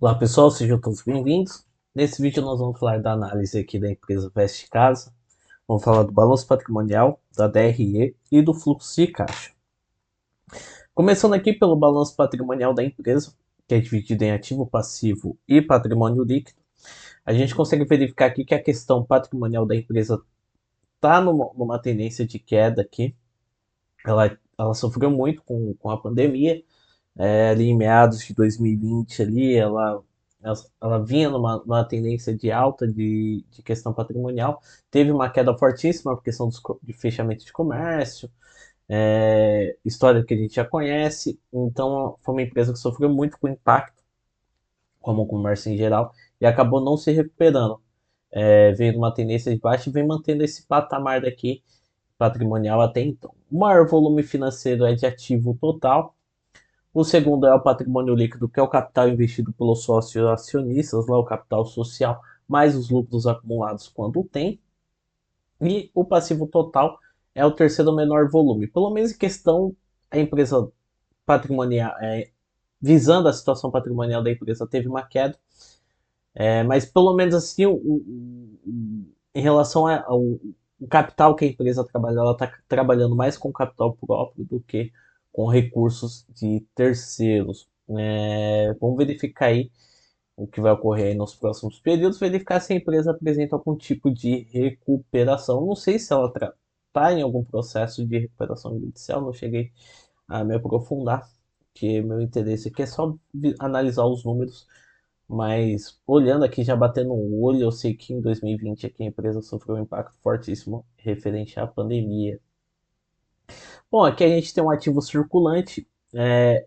Olá pessoal, sejam todos bem-vindos. Nesse vídeo nós vamos falar da análise aqui da empresa Veste Casa. Vamos falar do balanço patrimonial, da DRE e do fluxo de caixa. Começando aqui pelo balanço patrimonial da empresa, que é dividido em ativo, passivo e patrimônio líquido. A gente consegue verificar aqui que a questão patrimonial da empresa está numa tendência de queda aqui. Ela sofreu muito com a pandemia. Ali em meados de 2020 ali, ela vinha numa tendência de alta de questão patrimonial, teve uma queda fortíssima por questão de fechamento de comércio, história que a gente já conhece, então foi uma empresa que sofreu muito com o impacto, como o comércio em geral, e acabou não se recuperando. Veio numa tendência de baixa e vem mantendo esse patamar daqui patrimonial até então. O maior volume financeiro é de ativo total. O segundo é o patrimônio líquido, que é o capital investido pelos sócios acionistas, lá o capital social, mais os lucros acumulados quando tem. E o passivo total é o terceiro menor volume. Pelo menos em questão, a empresa patrimonial, visando a situação patrimonial da empresa, teve uma queda. Mas pelo menos assim, em relação ao o capital que a empresa trabalha, ela está trabalhando mais com capital próprio do que com recursos de terceiros. Vamos verificar aí o que vai ocorrer aí nos próximos períodos, verificar se a empresa apresenta algum tipo de recuperação. Não sei se ela está em algum processo de recuperação judicial, não cheguei a me aprofundar, porque meu interesse aqui é só analisar os números, mas olhando aqui, já batendo o olho, eu sei que em 2020 aqui a empresa sofreu um impacto fortíssimo referente à pandemia. Bom, aqui a gente tem um ativo circulante.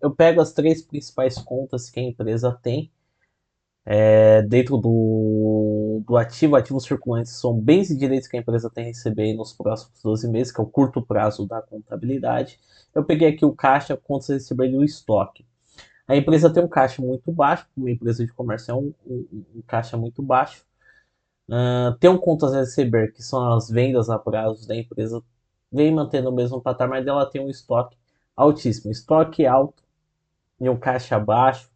Eu pego as três principais contas que a empresa tem dentro do ativo. Ativos circulantes são bens e direitos que a empresa tem a receber nos próximos 12 meses, que é o curto prazo da contabilidade. Eu peguei aqui o caixa, contas a receber e o estoque. A empresa tem um caixa muito baixo, uma empresa de comércio é um caixa muito baixo. Tem um contas a receber, que são as vendas a prazo da empresa, vem mantendo o mesmo patamar dela, tem um estoque altíssimo. Estoque alto e um caixa baixo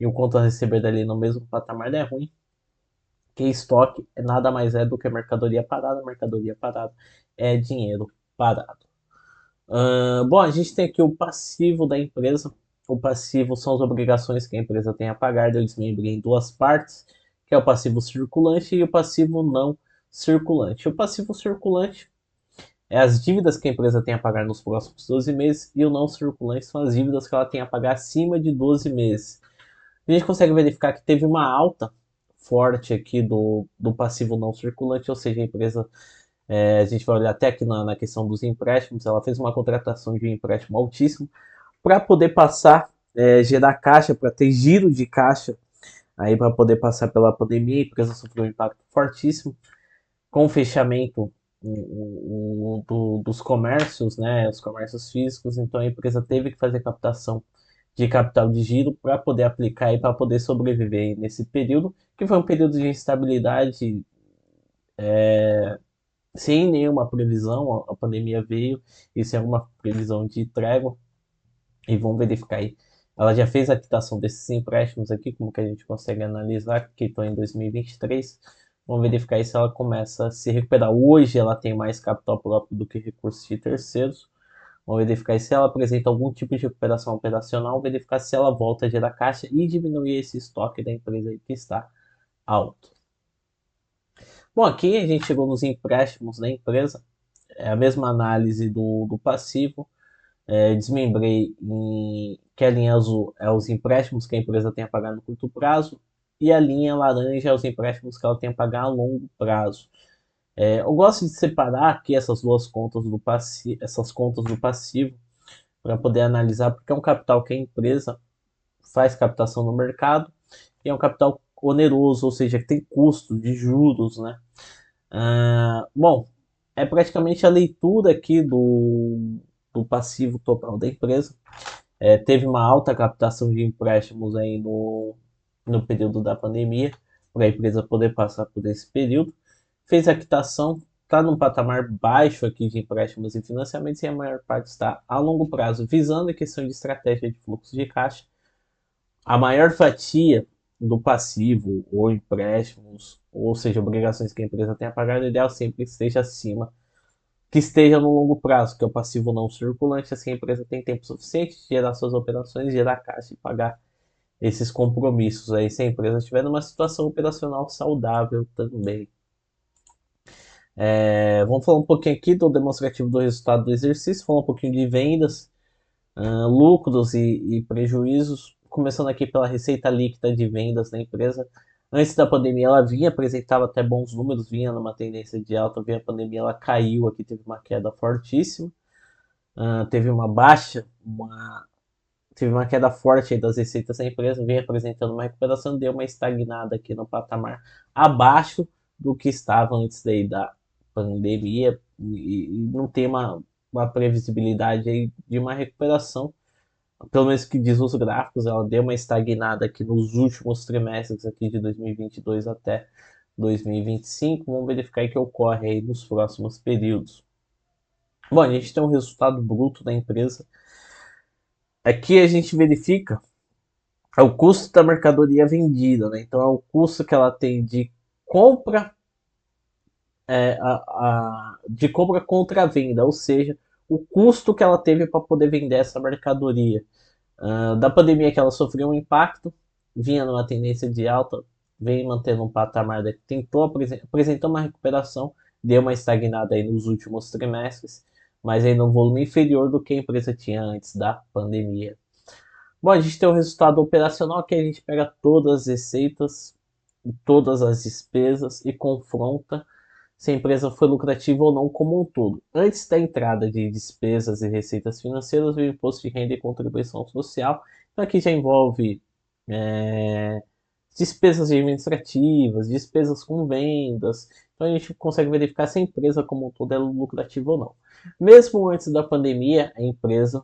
e um contas a receber dali no mesmo patamar é ruim. Que estoque nada mais é do que mercadoria parada é dinheiro parado. Bom, a gente tem aqui o passivo da empresa. O passivo são as obrigações que a empresa tem a pagar. Eu desmembrei em duas partes, que é o passivo circulante e o passivo não circulante. O passivo circulante é as dívidas que a empresa tem a pagar nos próximos 12 meses e o não circulante são as dívidas que ela tem a pagar acima de 12 meses. A gente consegue verificar que teve uma alta forte aqui do passivo não circulante, ou seja, a empresa, a gente vai olhar até aqui na questão dos empréstimos, ela fez uma contratação de um empréstimo altíssimo para poder passar, gerar caixa, para ter giro de caixa, aí para poder passar pela pandemia. A empresa sofreu um impacto fortíssimo com o fechamento dos comércios, né, os comércios físicos, então a empresa teve que fazer captação de capital de giro para poder aplicar e para poder sobreviver nesse período, que foi um período de instabilidade, sem nenhuma previsão. A pandemia veio, isso é uma previsão de trégua, e vamos verificar aí. Ela já fez a quitação desses empréstimos aqui, como que a gente consegue analisar, que estão em 2023. Vamos verificar aí se ela começa a se recuperar. Hoje ela tem mais capital próprio do que recursos de terceiros. Vamos verificar se ela apresenta algum tipo de recuperação operacional, verificar se ela volta a gerar caixa e diminuir esse estoque da empresa aí que está alto. Bom, aqui a gente chegou nos empréstimos da empresa, é a mesma análise do passivo. Desmembrei em que a linha azul é os empréstimos que a empresa tem a pagar no curto prazo e a linha laranja é os empréstimos que ela tem a pagar a longo prazo. Eu gosto de separar aqui essas duas contas do passivo, essas contas do passivo, para poder analisar, porque é um capital que a empresa faz captação no mercado e é um capital oneroso, ou seja, que tem custo de juros, né? Bom, é praticamente a leitura aqui do passivo total da empresa. Teve uma alta captação de empréstimos aí no período da pandemia, para a empresa poder passar por esse período. Fez a quitação, está num patamar baixo aqui de empréstimos e financiamentos, e a maior parte está a longo prazo, visando a questão de estratégia de fluxo de caixa. A maior fatia do passivo ou empréstimos, ou seja, obrigações que a empresa tenha a pagar, o ideal sempre esteja acima, que esteja no longo prazo, que é o passivo não circulante, assim a empresa tem tempo suficiente de gerar suas operações, gerar caixa e pagar esses compromissos aí, se a empresa estiver numa situação operacional saudável também. Vamos falar um pouquinho aqui do demonstrativo do resultado do exercício, falar um pouquinho de vendas, lucros e prejuízos, começando aqui pela receita líquida de vendas da empresa. Antes da pandemia, ela vinha, apresentava até bons números, vinha numa tendência de alta, vinha a pandemia, ela caiu aqui, teve uma queda fortíssima, teve uma baixa, teve uma queda forte aí das receitas da empresa, vinha apresentando uma recuperação, deu uma estagnada aqui no patamar abaixo do que estava antes daí da pandemia, e não tem uma previsibilidade aí de uma recuperação, pelo menos que diz os gráficos, ela deu uma estagnada aqui nos últimos trimestres aqui de 2022 até 2025. Vamos verificar o que ocorre aí nos próximos períodos. Bom, a gente tem um resultado bruto da empresa. Aqui a gente verifica o custo da mercadoria vendida, né? Então é o custo que ela tem de compra, de compra contra a venda, ou seja, o custo que ela teve para poder vender essa mercadoria. Da pandemia que ela sofreu um impacto, vinha numa tendência de alta, vem mantendo um patamar, tentou apresentou uma recuperação, deu uma estagnada aí nos últimos trimestres, mas ainda um volume inferior do que a empresa tinha antes da pandemia. Bom, a gente tem o resultado operacional que a gente pega todas as receitas, todas as despesas e confronta se a empresa foi lucrativa ou não como um todo. Antes da entrada de despesas e receitas financeiras, o imposto de renda e contribuição social. Então aqui já envolve é, despesas administrativas, despesas com vendas. Então a gente consegue verificar se a empresa como um todo é lucrativa ou não. Mesmo antes da pandemia, a empresa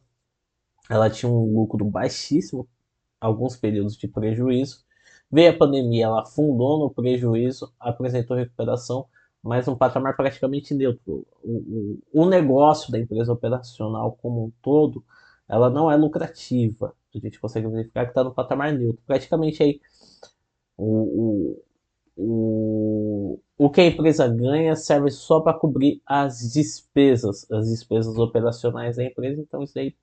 ela tinha um lucro baixíssimo, alguns períodos de prejuízo. Veio a pandemia, ela afundou no prejuízo, apresentou recuperação, mas um patamar praticamente neutro. O negócio da empresa operacional como um todo, ela não é lucrativa. A gente consegue verificar que está no patamar neutro. Praticamente aí o, o que a empresa ganha serve só para cobrir as despesas operacionais da empresa. Então isso aí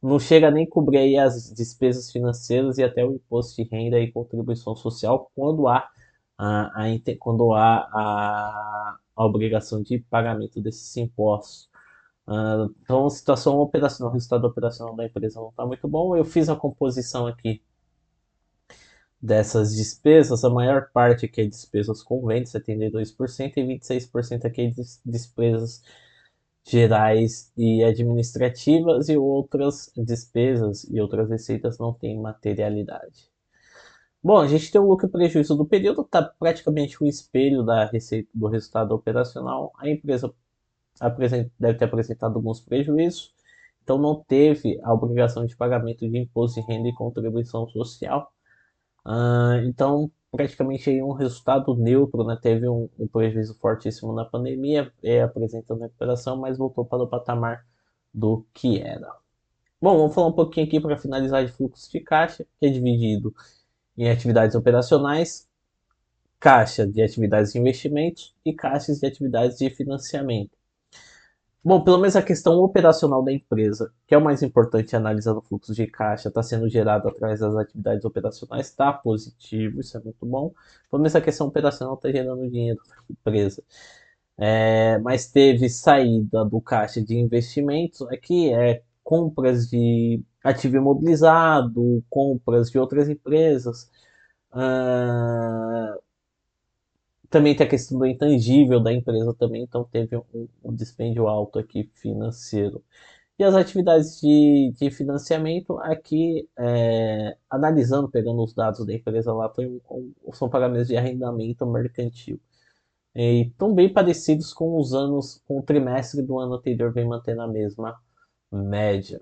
não chega nem cobrir aí as despesas financeiras e até o imposto de renda e contribuição social quando quando há a obrigação de pagamento desses impostos. Então, a situação operacional, o resultado operacional da empresa não está muito bom. Eu fiz a composição aqui dessas despesas, a maior parte aqui é despesas com vendas, 72%, e 26% aqui é despesas gerais e administrativas, e outras despesas e outras receitas não têm materialidade. Bom, a gente tem o lucro e prejuízo do período, está praticamente um espelho da receita, do resultado operacional. A empresa deve ter apresentado alguns prejuízos, então não teve a obrigação de pagamento de imposto de renda e contribuição social. Então, praticamente aí um resultado neutro, né? Teve um prejuízo fortíssimo na pandemia, apresentando recuperação, mas voltou para o patamar do que era. Bom, vamos falar um pouquinho aqui para finalizar de fluxo de caixa, que é dividido em atividades operacionais, caixa de atividades de investimentos e caixas de atividades de financiamento. Bom, pelo menos a questão operacional da empresa, que é o mais importante analisando o fluxo de caixa, está sendo gerado através das atividades operacionais, está positivo, isso é muito bom. Pelo menos a questão operacional está gerando dinheiro para a empresa. Mas teve saída do caixa de investimentos, aqui compras de ativo imobilizado, compras de outras empresas. Também tem a questão do intangível da empresa também, então teve um dispêndio alto aqui financeiro. E as atividades de financiamento, aqui, analisando, pegando os dados da empresa lá, são pagamentos de arrendamento mercantil. E estão bem parecidos com os anos, com o trimestre do ano anterior, vem mantendo a mesma média.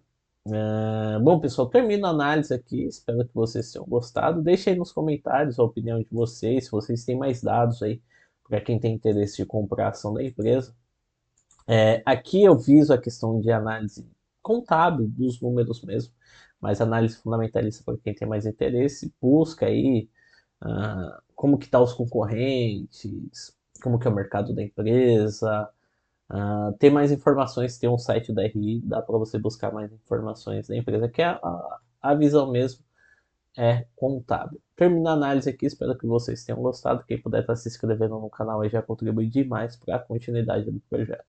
Bom, pessoal, termino a análise aqui. Espero que vocês tenham gostado. Deixe aí nos comentários a opinião de vocês, se vocês têm mais dados aí para quem tem interesse de comprar a ação da empresa. Aqui eu viso a questão de análise contábil dos números mesmo, Mas análise fundamentalista para quem tem mais interesse, busca aí como que tá os concorrentes, como que é o mercado da empresa, ter mais informações, tem um site da RI, dá para você buscar mais informações da empresa, que é a visão mesmo é contábil. Termina a análise aqui, espero que vocês tenham gostado. Quem puder estar se inscrevendo no canal aí já contribui demais para a continuidade do projeto.